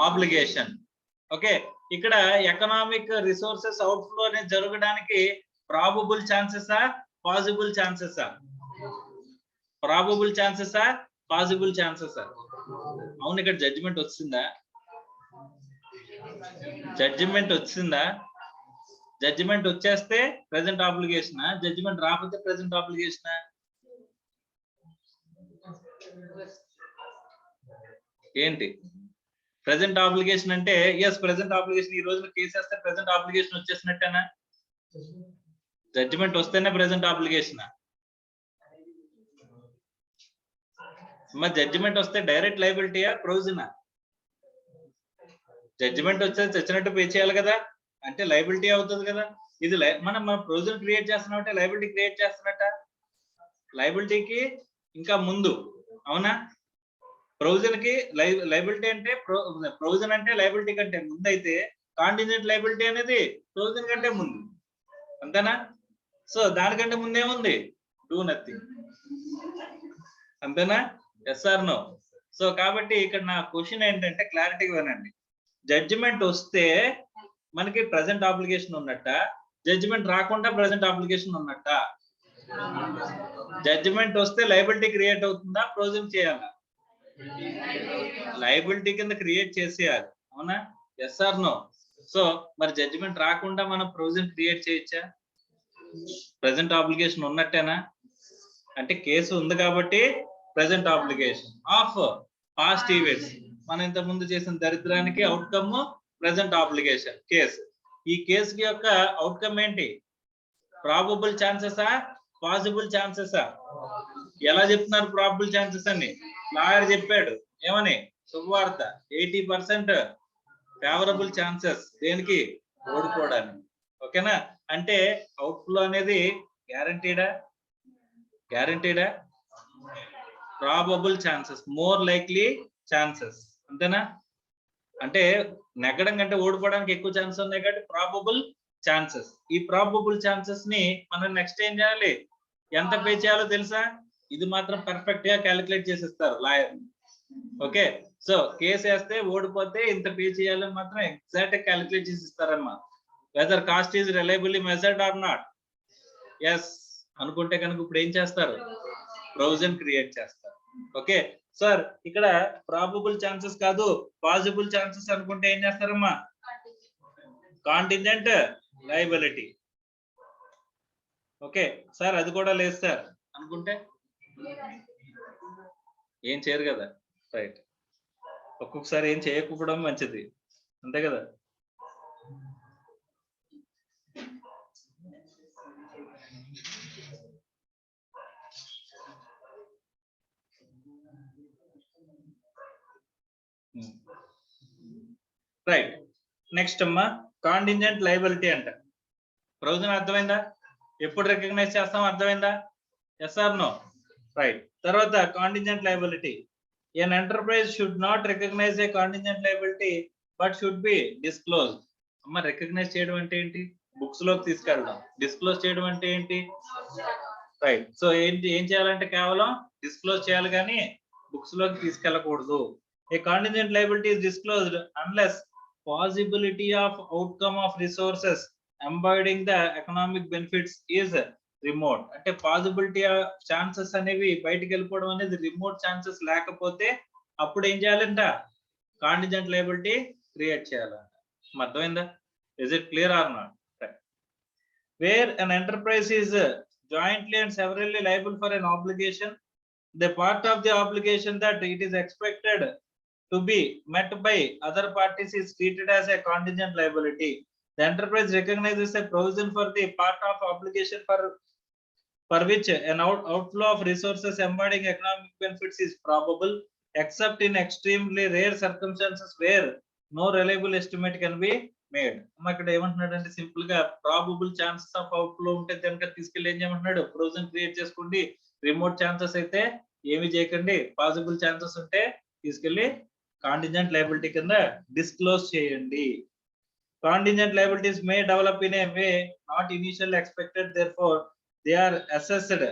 obligation. ఓకే, ఇక్కడ ఎకనామిక్ రిసోర్సెస్ అవుట్ఫ్లో అనేది జరగడానికి ప్రాబబుల్ ఛాన్సెసా, పాసిబుల్ ఛాన్సెసా? ప్రాబబుల్ ఛాన్సెసా, పాసిబుల్ ఛాన్సెసా? అవును, ఇక్కడ జడ్జిమెంట్ వచ్చిందా? జడ్జిమెంట్ వచ్చిందా? జడ్జిమెంట్ వచ్చేస్తే ప్రెసెంట్ ఆబ్లిగేషనా, జడ్జిమెంట్ రాకపోతే ప్రెసెంట్ ఆబ్లిగేషనా? ఏంటి ప్రెసెంట్ ఆబ్లిగేషన్ అంటే? Yes, present obligation. ఈ రోజున కేసు వేస్తే ప్రెసెంట్ ఆబ్లిగేషన్ వచ్చేసినట్టేనా? జడ్జిమెంట్ వస్తేనే ప్రెసెంట్ ఆబ్లిగేషనా? మరి జడ్జిమెంట్ వస్తే డైరెక్ట్ లయబిలిటీయా, ప్రొవిజనా? జడ్జిమెంట్ వచ్చే చచ్చినట్టు పే చేయాలి కదా, అంటే లయబిలిటీ అవుతుంది కదా. ఇది మనం ప్రొవిజన్ క్రియేట్ చేస్తున్నట్టే లయబిలిటీ క్రియేట్ చేస్తున్నట్ట? లయబిలిటీకి ఇంకా ముందు, అవునా? ప్రొవిజన్ కి లయబిలిటీ అంటే, ప్రొవిజన్ అంటే లయబిలిటీ కంటే ముందు అయితే కాంటింజెంట్ లయబిలిటీ అనేది ప్రొవిజన్ కంటే ముందు, అంతేనా? సో దానికంటే ముందేముంది? డూ నథింగ్, అంతేనా? Yes or no? సో కాబట్టి ఇక్కడ నా క్వశ్చన్ ఏంటంటే, క్లారిటీగా వినండి. జడ్జిమెంట్ వస్తే మనకి ప్రెసెంట్ ఆబ్లిగేషన్ ఉన్నట్ట, జడ్జిమెంట్ రాకుండా ప్రెసెంట్ ఆబ్లిగేషన్ ఉన్నట్ట? జడ్జిమెంట్ వస్తే లయబిలిటీ క్రియేట్ అవుతుందా, ప్రొవిజన్ చేయాలా? లయబిలిటీ కింద క్రియేట్ చేసేయాలి, అవునా? Yes or no? సో మరి జడ్జిమెంట్ రాకుండా మనం ప్రొవిజన్ క్రియేట్ చేయొచ్చా? ప్రెసెంట్ ఆబ్లిగేషన్ ఉన్నట్టేనా? అంటే కేసు ఉంది కాబట్టి present obligation of past events. మనం ఇంత ముందు చేసిన దరిద్రానికి అవుట్కమ్ ప్రెసెంట్ ఆబ్లిగేషన్ కేసు. ఈ కేసు యొక్క అవుట్కమ్ ఏంటి? ప్రాబబుల్ ఛాన్సెసా, పాసిబుల్ ఛాన్సెసా? ఎలా చెప్తున్నారు ప్రాబబుల్ ఛాన్సెస్ అని? లాయర్ చెప్పాడు ఏమని? శుభవార్త, 80% ఫేవరబుల్ ఛాన్సెస్. దేనికి? ఓడిపోవడానికి. ఓకేనా? అంటే అవుట్ఫ్లో అనేది గ్యారంటీడా? గ్యారంటీడా? Probable chances, more likely chances, అంతేనా? అంటే నెగ్గడం కంటే ఓడిపోవడానికి ఎక్కువ ఛాన్సెస్ ఉన్నాయి కాబట్టి ప్రాబబుల్ ఛాన్సెస్. ఈ ప్రాబబుల్ ఛాన్సెస్ ని మనం నెక్స్ట్ ఏం చేయాలి? ఎంత పే చేయాలో తెలుసా? ఇది మాత్రం పర్ఫెక్ట్ గా క్యాలిక్యులేట్ చేసిస్తారు లాయర్. ఓకే, సో కేసు వేస్తే ఓడిపోతే ఇంత పే చేయాలని మాత్రం ఎగ్జాక్ట్ క్యాలిక్యులేట్ చేసి ఇస్తారమ్మా. Whether cost is reliably measured or not. Yes అనుకుంటే కనుక ఇప్పుడు ఏం చేస్తారు, ప్రొవిజన్ క్రియేట్ చేస్తారు. ఓకే సార్, ఇక్కడ ప్రాబబుల్ ఛాన్సెస్ కాదు పాసిబుల్ ఛాన్సెస్ అనుకుంటే ఏం చేస్తారమ్మా, కాంటింజెంట్ లయబిలిటీ. ఓకే సార్, అది కూడా లేదు సార్ అనుకుంటే ఏం చేయరు కదా, రైట్. ఒక్కొక్కసారి ఏం చేయకపోవడం మంచిది, అంతే కదా. రైట్, నెక్స్ట్ అమ్మా కాంటింజెంట్ లయబిలిటీ అంట. ప్రొవిజన్ అర్థమైందా, ఎప్పుడు రికగ్నైజ్ చేస్తాం అర్థమైందా, ఎస్ ఆర్ నో, రైట్. తర్వాత contingent liability. An enterprise should not recognise a contingent liability but should be disclosed. అమ్మ రికగ్నైజ్ చేయడం అంటే ఏంటి, బుక్స్ లోకి తీసుకెళ్ళడం. డిస్క్లోజ్ చేయడం అంటే ఏంటి, రైట్. సో ఏంటి, ఏం చేయాలంటే కేవలం డిస్క్లోజ్ చేయాలి కానీ బుక్స్ లోకి తీసుకెళ్ళకూడదు. A contingent liability is disclosed unless possibility of outcome of resources embodying the economic benefits is remote. అంటే పాసిబిలిటీ ఛాన్సెస్ అనేవి బయటికి వెళ్ళిపోవడం అనేది రిమోట్ ఛాన్సెస్ లేకపోతే అప్పుడు ఏం చేయాలంట, కాంటింజెంట్ లయబిలిటీ క్రియేట్ చేయాలంట. అర్థమైందా, is it clear or not. Where an enterprise is jointly and severally liable for an obligation, the part of the obligation that it is expected to be met by other parties is treated as a contingent liability. The enterprise recognizes a provision for the part of obligation for which an outflow of resources embodying economic benefits is probable, except in extremely rare circumstances where no reliable estimate can be made. ఇక్కడ ఏమంటున్నాడంటే simple గా probable chances of outflow ఉంటే కనుక తీసుకెళ్ళి ఏం చేయమంటున్నాడు, provision create చేసుకోండి. Remote chances అయితే ఏమి చేయకండి, పాసిబుల్ ఛాన్సెస్ ఉంటే తీసుకెళ్లి కాంటింజెంట్ లయబిలిటీ కింద డిస్క్లోజ్ చేయండి. Contingent liabilities may develop in a way not initially expected, therefore they are assessed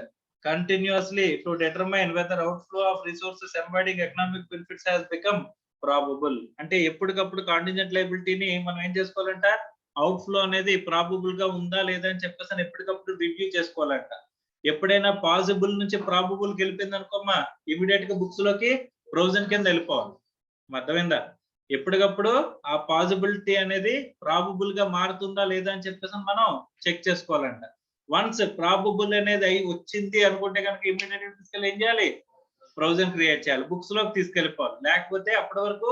continuously to determine whether outflow of resources embodying economic benefits has become probable. అంటే ఎప్పటికప్పుడు contingent లయబిలిటీని మనం ఏం చేసుకోవాలంట, outflow అనేది probable గా ఉందా లేదా అని చెప్పేసి ఎప్పటికప్పుడు రివ్యూ చేసుకోవాలంట. ఎప్పుడైనా పాసిబుల్ నుంచి ప్రాబబుల్ కి వెళ్ళిపోయింది అనుకోమ్మా, ఇమీడియట్ గా బుక్స్ లోకి ప్రొవిజన్ కింద వెళ్ళిపోవాలి. అర్థమైందా, ఎప్పటికప్పుడు ఆ పాసిబిలిటీ అనేది ప్రాబబుల్ గా మారుతుందా లేదా అని చెప్పేసి మనం చెక్ చేసుకోవాలంట. వన్స్ ప్రాబబుల్ అనేది అయి వచ్చింది అనుకుంటే కనుక ఇమీడియట్ గా తీసుకెళ్ళి ఏం చేయాలి, ప్రొవిజన్ క్రియేట్ చేయాలి, బుక్స్ లోకి తీసుకెళ్ళిపోవాలి. లేకపోతే అప్పటి వరకు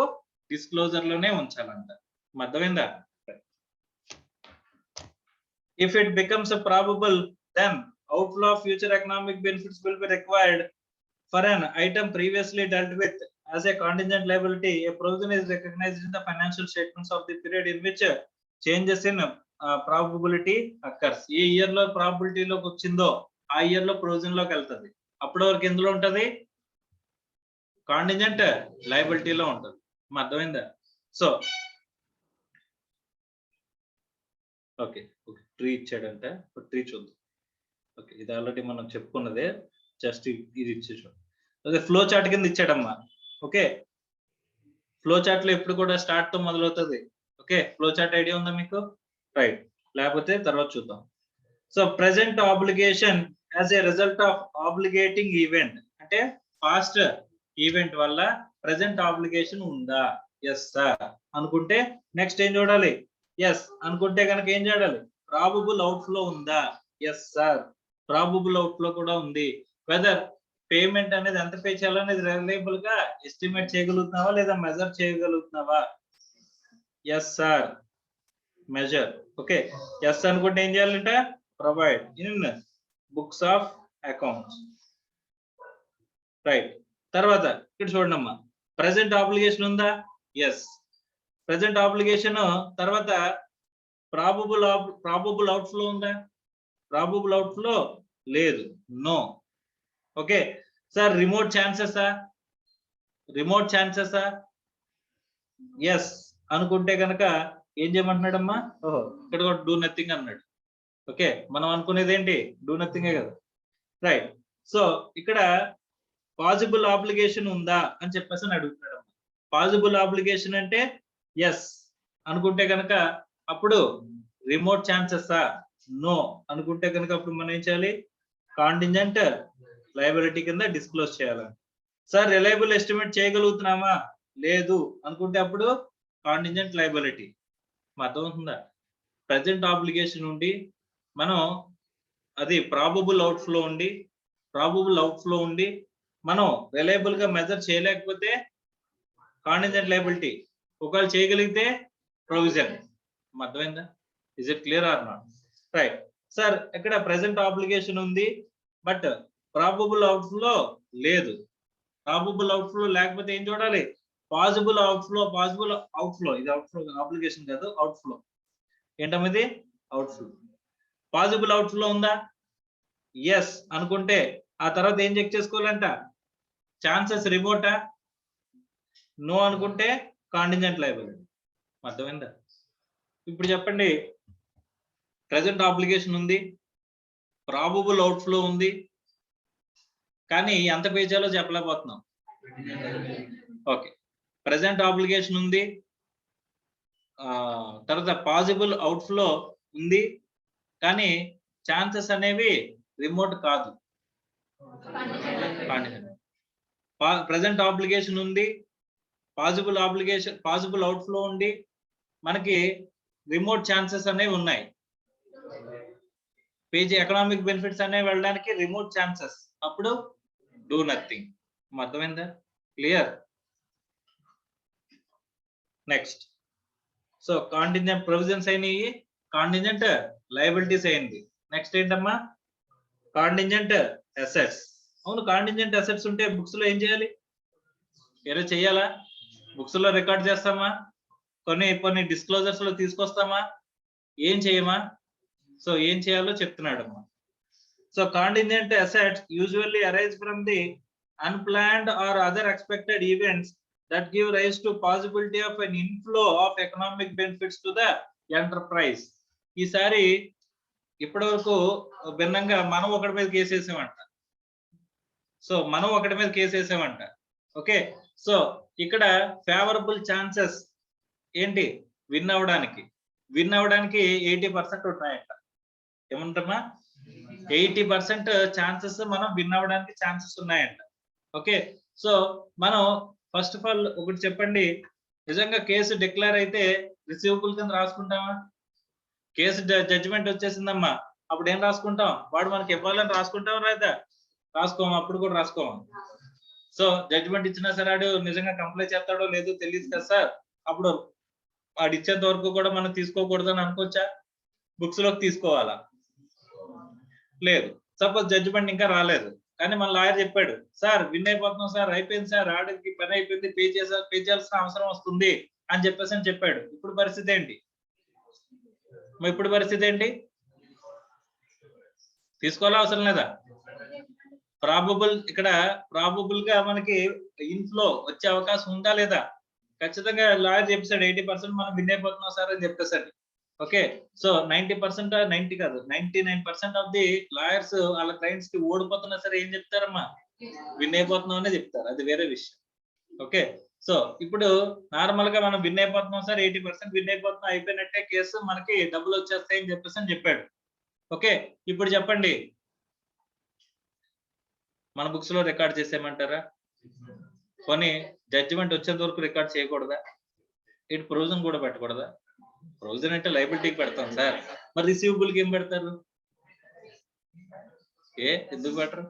డిస్క్లోజర్ లోనే ఉంచాలంట. అర్థమైందా. If it becomes probable then outflow of future economic benefits will be required for an item previously dealt with as a contingent liability. A provision is recognized in the financial statements of the period in which changes in probability occurs. A year లో probability లోకి వచ్చిందో ఆ year లో provision లోకి వెళ్తుంది. అప్పటి వరకు ఎందులో ఉంటది, కాంటింజెంట్ లయబిలిటీలో ఉంటది. అర్థమైందా. సో ఓకే, ట్రీ ఇచ్చాడంటే ట్రీ చూద్దాం. ఓకే, ఇది ఆల్రెడీ మనం చెప్పుకున్నదే, జస్ట్ ఇది ఇచ్చేసాం. అదే ఫ్లో చార్ట్ కింద ఇచ్చాడమ్మా. ఓకే, ఫ్లో చార్ట్ లో ఎప్పుడు కూడా స్టార్ట్ తో మొదలవుతుంది. ఓకే, ఫ్లో చార్ట్ ఐడియా ఉందా మీకు, రైట్, లేకపోతే తర్వాత చూద్దాం. So present obligation as a result of obligating event, అంటే పాస్ట్ ఈవెంట్ వల్ల ప్రెసెంట్ ఆబ్లిగేషన్ ఉందా, ఎస్ సార్ అనుకుంటే నెక్స్ట్ ఏం చూడాలి, ఎస్ అనుకుంటే కనుక ఏం చూడాలి, ప్రాబబుల్ అవుట్ఫ్లో ఉందా, ఎస్ సార్ ప్రాబబుల్ అవుట్ఫ్లో కూడా ఉంది. వెదర్ పేమెంట్ అనేది ఎంత పే చేయాలనేది రిలయబుల్ గా ఎస్టిమేట్ చేయగలుగుతున్నావా లేదా మెజర్ చేయగలుగుతున్నావా, yes sir measure. Okay, yes అనుకుంటే ఏం చేయాలంటే provide in books of accounts, right. తర్వాత ఇక్కడ చూడండి, ప్రెసెంట్ ఆబ్లిగేషన్ ఉందా, ఎస్ ప్రెసెంట్ ఆబ్లిగేషన్. తర్వాత ప్రాబబుల్ అవుట్ఫ్లో ఉందా, ప్రాబబుల్ అవుట్ఫ్లో లేదు, నో. ఓకే సార్ రిమోట్ ఛాన్సెసా, రిమోట్ ఛాన్సెసా, ఎస్ అనుకుంటే కనుక ఏం చేయమంటున్నాడమ్మా, ఓహో ఇక్కడ కూడా డూ నథింగ్ అన్నాడు. ఓకే, మనం అనుకునేది ఏంటి, డూ నథింగే కదా, రైట్. సో ఇక్కడ పాజిబుల్ ఆబ్లిగేషన్ ఉందా అని చెప్పేసి అని అడుగుతున్నాడు. పాజిబుల్ ఆబ్లిగేషన్ అంటే ఎస్ అనుకుంటే కనుక అప్పుడు రిమోట్ ఛాన్సెస్ నో అనుకుంటే కనుక అప్పుడు మనం ఏం చేయాలి? కాంటింజెంట్ లయబిలిటీ కింద డిస్క్లోజ్ చేయాలి. సార్ రిలయబుల్ ఎస్టిమేట్ చేయగలుగుతున్నామా? లేదు అనుకుంటే అప్పుడు కాంటింజెంట్ లయబిలిటీ. అర్థమవుతుందా? ప్రెజెంట్ ఆబ్లిగేషన్ ఉండి మనం అది ప్రాబబుల్ అవుట్ఫ్లో ఉండి మనం రిలయబుల్ గా మెజర్ చేయలేకపోతే కాంటింజెంట్ లయబిలిటీ, ఒకవేళ చేయగలిగితే ప్రొవిజన్. అర్థమైందా? Is it clear or not? Right sir, ఇక్కడ ప్రెజెంట్ ఆబ్లిగేషన్ ఉంది బట్ ప్రాబబుల్ అవుట్ఫ్లో లేదు. ప్రాబబుల్ అవుట్ఫ్లో లేకపోతే ఏం చూడాలి? Possible outflow. ఇది అవుట్ఫ్లో ఆబ్లిగేషన్ కాదు, అవుట్ఫ్లో. ఏంటమ్మది? అవుట్ఫ్లో. పాజిబుల్ అవుట్ఫ్లో ఉందా? ఎస్ అనుకుంటే ఆ తర్వాత ఏం చెక్ చేసుకోవాలంట? ఛాన్సెస్ రిమోటా? నో అనుకుంటే కాంటింజెంట్ లయబిలిటీ. అర్థమైందా? ఇప్పుడు చెప్పండి, ప్రెజెంట్ ఆబ్లిగేషన్ ఉంది, ప్రాబబుల్ అవుట్ఫ్లో ఉంది, కానీ ఎంత పే చేయాలో చెప్పలేకపోతున్నాం. ఓకే, ప్రెజెంట్ ఆబ్లిగేషన్ ఉంది, తర్వాత పాజిబుల్ అవుట్ఫ్లో ఉంది, కానీ ఛాన్సెస్ అనేవి రిమోట్ కాదు. ప్రెజెంట్ ఆబ్లిగేషన్ ఉంది, పాజిబుల్ అవుట్ఫ్లో ఉండి మనకి రిమోట్ ఛాన్సెస్ అనేవి ఉన్నాయి. పేజీ ఎకనామిక్ బెనిఫిట్స్ అనేవి వెళ్ళడానికి రిమోట్ ఛాన్సెస్, అప్పుడు డూ నథింగ్. అర్థమైందా? Clear? Next, so contingent provisions అయినాయి, కాంటింజెంట్ లయబిలిటీస్ అయింది. నెక్స్ట్ ఏంటమ్మా? Contingent assets. అవును, కాంటింజెంట్ అసెట్స్ ఉంటే బుక్స్ లో ఏం చేయాలి? ఏదో చెయ్యాలా? బుక్స్ లో రికార్డ్ చేస్తామా? కొన్ని డిస్క్లోజర్స్ లో తీసుకొస్తామా? ఏం చేయమా? సో ఏం చేయాలో చెప్తున్నాడమ్మా. So contingent assets usually arise from the unplanned or other expected events that give rise to possibility of an inflow of economic benefits to the enterprise. ఈసారి ఇప్పటి వరకు భిన్నంగా మనం ఒకటి మీద కేసేసామంట. ఓకే, సో ఇక్కడ ఫేవరబుల్ ఛాన్సెస్ ఏంటి? విన్ అవడానికి 80% ఉన్నాయంట. ఏమంటామా? 80% ఛాన్సెస్ మనం విన్ అవడానికి ఛాన్సెస్ ఉన్నాయంట. ఓకే, సో మనం ఫస్ట్ ఆఫ్ ఆల్ ఒకటి చెప్పండి, నిజంగా కేసు డిక్లేర్ అయితే రిసీవబుల్ కింద రాసుకుంటామా? కేసు జడ్జిమెంట్ వచ్చేసిందమ్మా, అప్పుడు ఏం రాసుకుంటాం? వాడు మనకి ఇవ్వాలని రాసుకుంటాం లేదా? రాసుకోము, అప్పుడు కూడా రాసుకోము. సో జడ్జిమెంట్ ఇచ్చినా సరే వాడు నిజంగా కంప్లై చేస్తాడో లేదో తెలియదు కదా సార్, అప్పుడు వాడు ఇచ్చేంత వరకు కూడా మనం తీసుకోకూడదు అని అనుకోవచ్చా? బుక్స్ లోకి తీసుకోవాలా? లేదు. సపోజ్ జడ్జిమెంట్ ఇంకా రాలేదు, కానీ మన లాయర్ చెప్పాడు, సార్ విన్ అయిపోతున్నాం సార్, అయిపోయింది సార్, ఆర్డర్కి పని అయిపోయింది, పే చేయాల్సిన అవసరం వస్తుంది అని చెప్పాడు. ఇప్పుడు పరిస్థితి ఏంటి? తీసుకోవాలా అవసరం లేదా? ఇక్కడ ప్రాబబుల్ గా మనకి ఇన్ఫ్లో వచ్చే అవకాశం ఉందా లేదా? ఖచ్చితంగా లాయర్ చెప్పేసాడు 80% మనం విన్ అయిపోతున్నాం సార్ అని చెప్పేసాడు. Okay, so 99% of the lawyers వాళ్ళ క్లయింట్స్ కి ఓడిపోతున్నా సరే ఏం చెప్తారమ్మా? విన్ అయిపోతున్నాం అనే చెప్తారు. అది వేరే విషయం. ఓకే, సో ఇప్పుడు నార్మల్ గా మనం విన్ అయిపోతున్నాం సార్, 80% విన్ అయిపోతున్నాం, అయిపోయినట్టే కేసు, మనకి డబ్బులు వచ్చేస్తాయని చెప్పేసి చెప్పాడు. ఓకే, ఇప్పుడు చెప్పండి, మన బుక్స్ లో రికార్డ్ చేసేయమంటారా? కొన్ని జడ్జిమెంట్ వచ్చేంత వరకు రికార్డ్ చేయకూడదా? ఇటు ప్రొవిజన్ కూడా పెట్టకూడదా? ప్రొవిజన్ అంటే లయబిలిటీకి పెడతాం సార్, మరి రిసీవబుల్ కి ఏం పెడతారు? ఎందుకు పెట్టరు?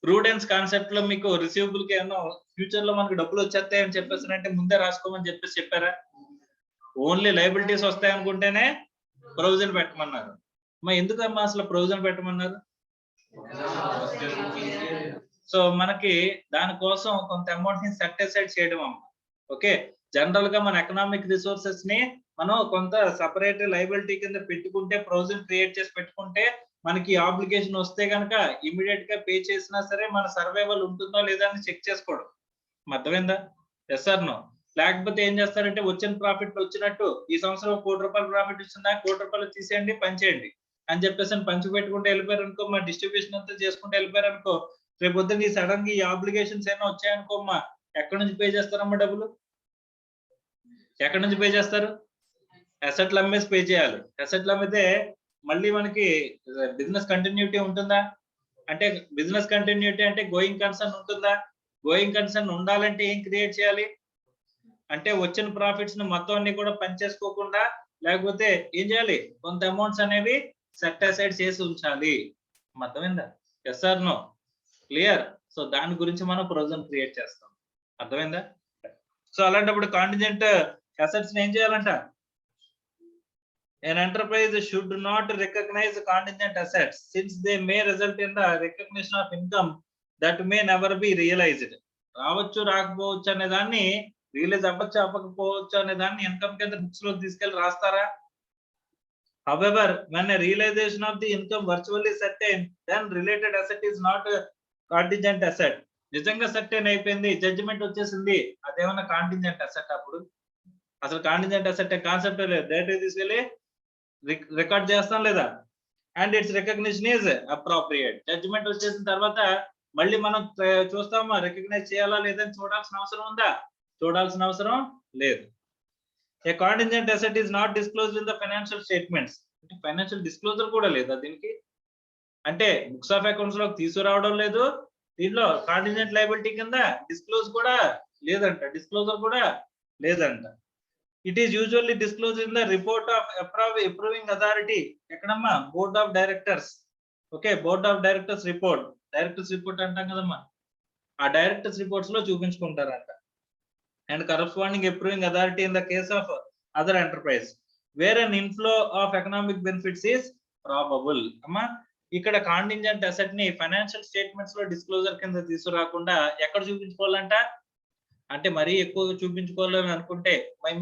ప్రూడెన్స్ కాన్సెప్ట్ లో మీకు రిసీవబుల్ కి ఏమన్నా ఫ్యూచర్ లో మనకు డబ్బులు వచ్చేస్తాయి అని చెప్పేసి ముందే రాసుకోమని చెప్పారా? ఓన్లీ లయబిలిటీస్ వస్తాయి అనుకుంటేనే ప్రొవిజన్ పెట్టమన్నారు. మరి ఎందుకమ్మా అసలు ప్రొవిజన్ పెట్టమన్నారు? సో మనకి దానికోసం కొంత అమౌంట్ ని సెట్ అసైడ్ చేయడం అమ్మ. ఓకే, జనరల్ గా మన ఎకనామిక్ రిసోర్సెస్ ని మనం కొంత సెపరేట్ లయబిలిటీ కింద పెట్టుకుంటే, ప్రొవిజన్ క్రియేట్ చేసి పెట్టుకుంటే, మనకి ఆబ్లిగేషన్ వస్తే కనుక ఇమీడియట్ గా పే చేసినా సరే మన సర్వైవల్ ఉంటుందో లేదా అని చెక్ చేసుకోవడం. అర్థమైందా? Yes or no? లేకపోతే ఏం చేస్తారంటే వచ్చిన ప్రాఫిట్ వచ్చినట్టు, ఈ సంవత్సరం 1 కోటి రూపాయలు ప్రాఫిట్ వచ్చిందా, 1 కోటి రూపాయలు తీసేయండి, పంచేయండి అని చెప్పేసి పంచి పెట్టుకుంటే వెళ్ళిపోయారు అనుకో, మా డిస్ట్రిబ్యూషన్ అంతా చేసుకుంటే వెళ్ళిపోయారు అనుకో, రేపు పొద్దున్న ఈ సడన్ గా ఈ ఆబ్లిగేషన్స్ ఏమైనా వచ్చాయనుకోమ్మా, ఎక్కడి నుంచి పే చేస్తారమ్మా డబ్బులు? ఎక్కడి నుంచి పే చేస్తారు? అసెట్లు అమ్మేసి పే చేయాలి. అసెట్లు అమ్మితే మళ్ళీ మనకి బిజినెస్ కంటిన్యూటీ ఉంటుందా? అంటే బిజినెస్ కంటిన్యూటీ అంటే గోయింగ్ కన్సర్న్ ఉంటుందా? గోయింగ్ కన్సర్న్ ఉండాలంటే ఏం క్రియేట్ చేయాలి? అంటే వచ్చిన ప్రాఫిట్స్ ని మొత్తం అన్ని కూడా పనిచేసుకోకుండా, లేకపోతే ఏం చేయాలి? కొంత అమౌంట్స్ అనేవి సెట్ అసైడ్ చేసి ఉంచాలి. అర్థమైందా? Yes or no? Clear? So దాని గురించి మనం ప్రొవిజన్ క్రియేట్ చేస్తాం. అర్థమైందా? సో అలాంటప్పుడు కాంటింజెంట్ అసెట్స్ ఏం చేయాలంట? An enterprise should not recognize contingent assets since they may result in the recognition of income that may never be realized. రావచ్చు రాకపోవచ్చు అనే దాన్ని, రియలైజ్ అవ్వచ్చు అవ్వకపోవచ్చు అనే దాన్ని ఇన్కమ్ కింద బుక్స్ లో తీసుకెళ్లి రాస్తారా? However, when a realization of the income virtually certain, then related asset is not a contingent asset. నిజంగా సర్టెన్ అయిపోయింది, జడ్జిమెంట్ వచ్చేసింది, అదేమన్నా కాంటింజెంట్ అసెట్? అప్పుడు అసలు కాంటింజెంట్ అసెట్ కాన్సెప్ట్ లేదు, డైరెక్ట్ తీసుకెళ్ళి రికార్డ్ చేస్తాం లేదా? And its recognition is appropriate. Judgement వచ్చేసిన తర్వాత మళ్ళీ మనం చూస్తామా రికగ్నైజ్ చేయాలా లేదని చూడాల్సిన అవసరం ఉందా? చూడాల్సిన అవసరం లేదు. A contingent asset is not disclosed in the financial statements. అంటే ఫైనాన్షియల్ డిస్క్లోజర్ కూడా లేదా దీనికి? అంటే బుక్స్ ఆఫ్ అకౌంట్స్ లో తీసుకురావడం లేదు, దీంట్లో కాంటింజెంట్ లయబిలిటీ కింద డిస్క్లోజ్ కూడా లేదంట, డిస్క్లోజర్ కూడా లేదంట. It is usually disclosed in the report of approving authority. ఎక్కడమ్మా? Board of directors. Okay, board of directors report, directors report అంటాం కదమ్మా, ఆ డైరెక్టర్స్ రిపోర్ట్స్ లో చూపించుకుంటారంట. And corresponding approving authority in the case of other enterprise where an inflow of economic benefits is probable. అమ్మా ఇక్కడ contingent asset ని financial statements లో disclosure కింద తీసుకురాకుండా ఎక్కడ చూపించుకోవాలంట? అంటే మరీ ఎక్కువగా చూపించుకోవాలని అనుకుంటే,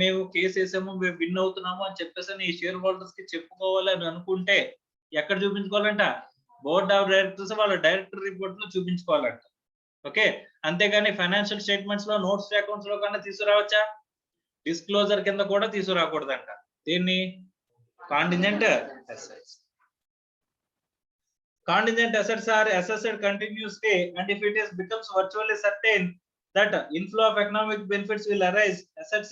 మేము కేసు వేసాము, మేము విన్ అవుతున్నాము అని చెప్పేసి ఈ షేర్ హోల్డర్స్ కి చెప్పుకోవాలి అని అనుకుంటే ఎక్కడ చూపించుకోవాలంట? బోర్డ్ ఆఫ్ డైరెక్టర్స్ వాళ్ళ డైరెక్టర్ రిపోర్ట్ లో చూపించుకోవాలంట. ఓకే, అంతేగాని ఫైనాన్షియల్ స్టేట్మెంట్స్ లో, నోట్స్ అకౌంట్స్ లో కన్నా తీసుకురావచ్చా? డిస్క్లోజర్ కింద కూడా తీసుకురాకూడదంట. దీన్ని contingent assets. Contingent assets are assessed continuously, and if it is becomes virtually certain that inflow of economic benefits will arise, assets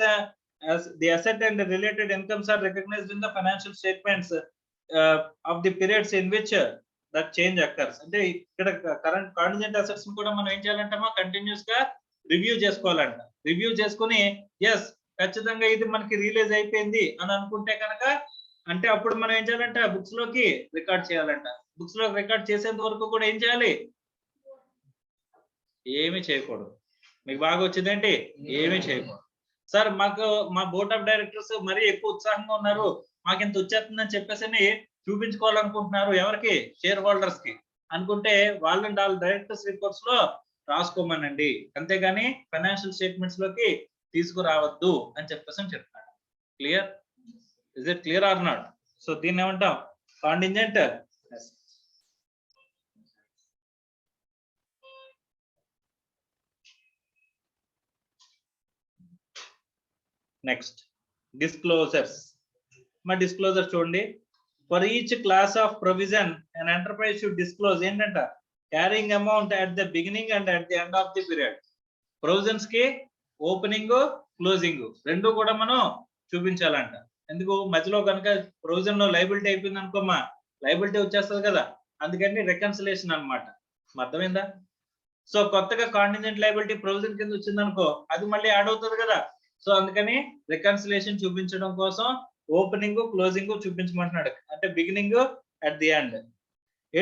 as the asset and the related incomes are recognized in the financial statements of the periods in which that change occurs. అంటే ఇక్కడ current contingent assets కూడా మనం ఏం చేయాలంటామా? Continuous గా review చేసుకోవాలంట. Review చేసుకుని yes ఖచ్చితంగా ఇది మనకి రిలీజ్ అయిపోయింది అని అనుకుంటే కనుక, అంటే అప్పుడు మనం ఏం చేయాలంట? బుక్స్ లోకి రికార్డ్ చేయాలంట. బుక్స్ లో రికార్డ్ చేసేంత వరకు కూడా ఏం చేయాలి? ఏమీ చేయకూడదు. మీకు బాగా వచ్చిందేంటి? ఏమీ చేయకూడదు. సార్ మాకు మా బోర్డ్ ఆఫ్ డైరెక్టర్స్ మరీ ఎక్కువ ఉత్సాహంగా ఉన్నారు, మాకు ఇంత వచ్చేస్తుందని చెప్పేసి చూపించుకోవాలనుకుంటున్నారు, ఎవరికి? షేర్ హోల్డర్స్ కి అనుకుంటే వాళ్ళని వాళ్ళ డైరెక్టర్స్ రిపోర్ట్స్ లో రాసుకోమనండి, అంతేగాని ఫైనాన్షియల్ స్టేట్మెంట్స్ లోకి తీసుకురావద్దు అని చెప్పేసి చెప్తాను. Clear? Is it clear or not? So దీన్ని ఏమంటాం? కాంటింజెంట్. Next disclosures. మా డిస్క్లోజర్ చూడండి. For each class of provision and enterprise should disclose ఏంటంట? Carrying amount at the beginning and at the end of the period. Provisions కి opening, closing రెండు కూడా మనం చూపించాలంట. ఎందుకు? మధ్యలో కనుక ప్రొవిజన్ లో లైబిలిటీ అయిపోయింది అనుకోమ్మా, లైబిలిటీ వచ్చేస్తుంది కదా, అందుకని రికన్సిలేషన్ అన్నమాట. అర్థమైందా? సో కొత్తగా కాంటింజెంట్ లైబిలిటీ ప్రొవిజన్ కింద వచ్చింది అనుకో, అది మళ్ళీ యాడ్ అవుతుంది కదా. సో అందుకని రికన్సిలేషన్ చూపించడం కోసం ఓపెనింగ్, క్లోజింగ్ చూపించమంటున్నాడు. అంటే beginning, at the end.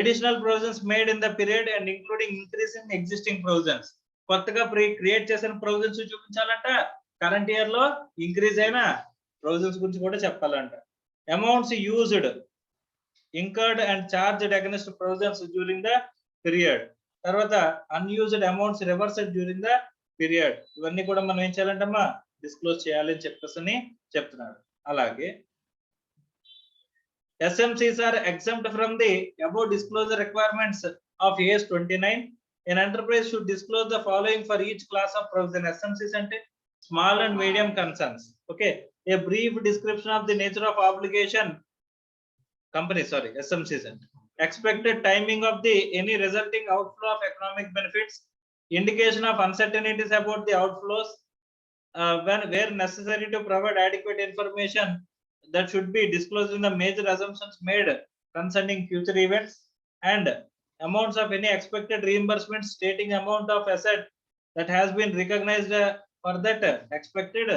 Additional provisions made in the period and including increase in existing provisions. కొత్తగా క్రియేట్ చేసిన ప్రొవిజన్స్ చూపించాలంట. కరెంట్ ఇయర్ లో ఇంక్రీజ్ అయిన ప్రొవిజన్స్ గురించి కూడా చెప్పాలంట. Amounts used, incurred and charged against provisions during the period. తర్వాత unused amounts reversed during the period. ఇవన్నీ కూడా మనం ఏం చేయాలంటమ్మా? డిస్క్లోజ్ చేయాలి అని చెప్పేసి చెప్తున్నాడు. అలాగే SMCs are exempt from the above disclosure requirements of AS 29. An enterprise should disclose the following for each class of provision. SMCs ante small and medium concerns. Okay, a brief description of the nature of obligation. SMCs ante expected timing of the any resulting outflow of economic benefits, indication of uncertainties about the outflows, when where necessary to provide adequate information that should be disclosed in the major assumptions made concerning future events, and amounts of any expected reimbursements stating amount of asset that has been recognized for that expected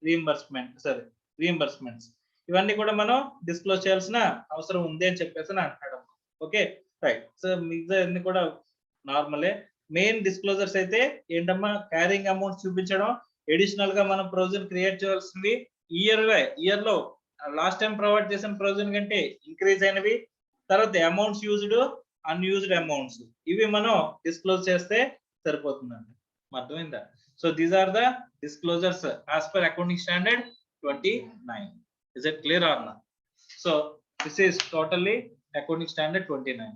reimbursements. ఇవన్నీ కూడా మనం disclose చేయాల్సిన అవసరం ఉంది అని చెప్పేసి అంటాడు. Okay right. So మిగతా అన్ని కూడా నార్మలే. మెయిన్ డిస్క్లోజర్స్ అయితే ఏంటమ్మా, క్యారింగ్ అమౌంట్ చూపించడం, ఎడిషనల్ గా మనం ప్రొవిజన్ క్రియేట్ చేయాల్సింది, ఇయర్ లో లాస్ట్ టైం ప్రొవైడ్ చేసిన ప్రొవిజన్ కంటే ఇంక్రీజ్ అయినవి, తర్వాత అమౌంట్స్ యూజ్డ్, అన్యూజ్డ్ అమౌంట్స్, ఇవి మనం డిస్క్లోజ్ చేస్తే సరిపోతుందండి. అర్థమైందా? So these are the disclosures as per accounting standard 29. Is it clear or not? So this is totally accounting standard 29.